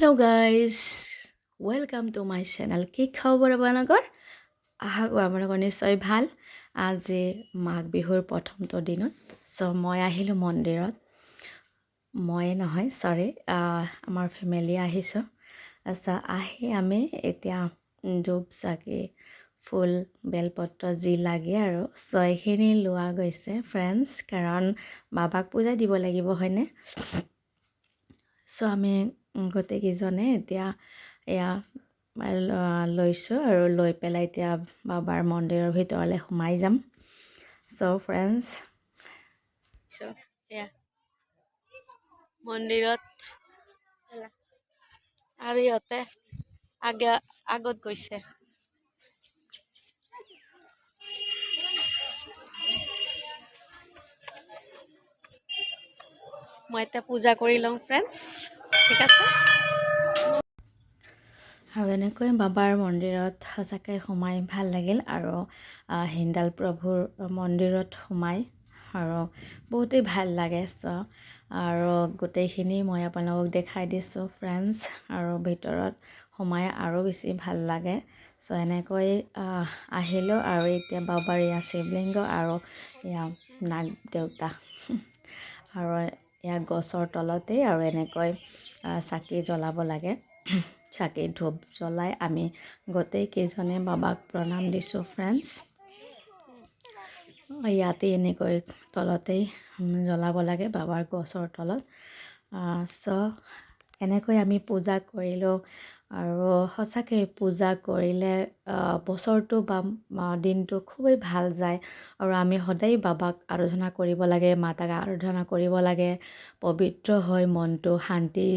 Hello guys, welcome to my channel. কি খবৰ আপোনালোকৰ? আশা কৰোঁ আপোনালোকৰ নিশ্চয় ভাল। আজি মাঘ বিহুৰ প্ৰথমটো দিনত মই আহিলোঁ মন্দিৰত। মই নহয় সৰি আমাৰ ফেমিলি আহিছোঁ। আহি আমি এতিয়া ধূপ চাকি ফুল বেলপত্ৰ যি লাগে আৰু এইখিনি লোৱা গৈছে ফ্ৰেণ্ডছ, কাৰণ বাবাক পূজা দিব লাগিব হয়নে? আমি গোটেইকেইজনে এতিয়া এয়া লৈছোঁ আৰু লৈ পেলাই এতিয়া বাবাৰ মন্দিৰৰ ভিতৰলৈ সোমাই যাম। ফ্ৰেণ্ডছ এয়া মন্দিৰত আৰু ইহঁতে আগত গৈছে। মই এতিয়া পূজা কৰি লওঁ ফ্ৰেণ্ডছ, ঠিক আছে? আৰু এনেকৈ বাবাৰ মন্দিৰত সঁচাকৈ সোমাই ভাল লাগিল আৰু হিন্দাল প্ৰভুৰ মন্দিৰত সোমাই আৰু বহুতেই ভাল লাগে। আৰু গোটেইখিনি মই আপোনালোকক দেখাই দিছোঁ ফ্ৰেণ্ডছ, আৰু ভিতৰত সোমাই আৰু বেছি ভাল লাগে। এনেকৈ আহিলোঁ আৰু এতিয়া বাবাৰ এয়া শিৱলিংগ আৰু এয়া নাগ দেৱতা আৰু এয়া গছৰ তলতেই আৰু এনেকৈ চাকি জ্বলাব লাগে। চাকি ধূপ জ্বলাই আমি গোটেইকেইজনে বাবাক প্ৰণাম দিছোঁ ফ্ৰেণ্ডছ। ইয়াতে এনেকৈ তলতেই জ্বলাব লাগে বাবাৰ গছৰ তলত। এনেকৈ আমি পূজা কৰিলোঁ আৰু সঁচাকৈ পূজা কৰিলে বছৰটো বা দিনটো খুবেই ভাল যায়। আৰু আমি সদায় বাবাক আৰাধনা কৰিব লাগে, মাতাক আৰাধনা কৰিব লাগে। পবিত্ৰ হয় মনটো, শান্তি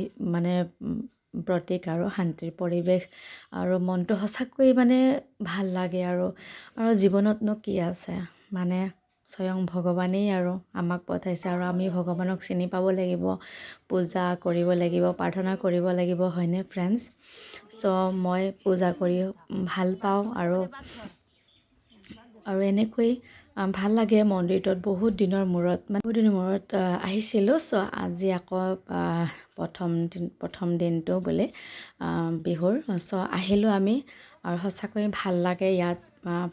প্ৰতীক আৰু শান্তিৰ পৰিৱেশ, আৰু মনটো সঁচাকৈ ভাল লাগে। আৰু জীৱনতনো কি আছে, স্বয়ং ভগৱানেই আৰু আমাক পঠাইছে আৰু আমি ভগৱানক চিনি পাব লাগিব, পূজা কৰিব লাগিব, প্ৰাৰ্থনা কৰিব লাগিব হয়নে ফ্ৰেণ্ডছ? মই পূজা কৰি ভাল পাওঁ আৰু এনেকৈ ভাল লাগে। মন্দিৰটোত বহুত দিনৰ মূৰত আহিছিলোঁ। আজি আকৌ প্ৰথম দিনটো বোলে বিহুৰ আহিলোঁ আমি, আৰু সঁচাকৈ ভাল লাগে ইয়াত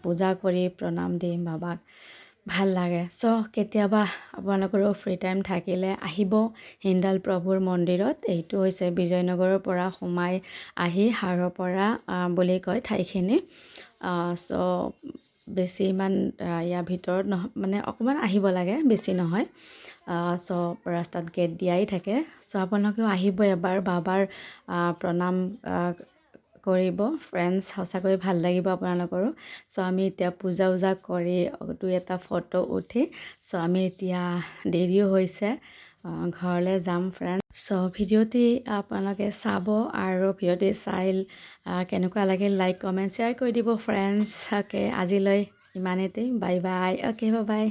পূজা কৰি প্ৰণাম দি বাবাক, ভাল লাগে। কেতিয়াবা আপোনালোকৰো ফ্ৰী টাইম থাকিলে আহিব হিন্দাল প্ৰভুৰ মন্দিৰত। এইটো হৈছে বিজয়নগৰৰ পৰা সোমাই আহি হাৰৰপৰা বুলি কয় ঠাইখিনি। বেছি ইমান ইয়াৰ ভিতৰত নহয়, অকণমান আহিব লাগে, বেছি নহয়। ৰাস্তাত গেট দিয়াই থাকে। আপোনালোকেও আহিব এবাৰ, বাবাৰ প্ৰণাম কৰিব ফ্ৰেণ্ডছ, সঁচাকৈ ভাল লাগিব আপোনালোকৰো। আমি এতিয়া পূজা কৰি 2-এটা ফটো উঠি আমি এতিয়া দেৰিও হৈছে, ঘৰলৈ যাম ফ্ৰেণ্ডছ। ভিডিঅ'টি আপোনালোকে চাব আৰু ভিডিঅ'টি চাই কেনেকুৱা লাগিল লাইক কমেণ্ট শ্বেয়াৰ কৰি দিব ফ্ৰেণ্ডছ। আজিলৈ ইমানেতেই, বাই বাই। বাই।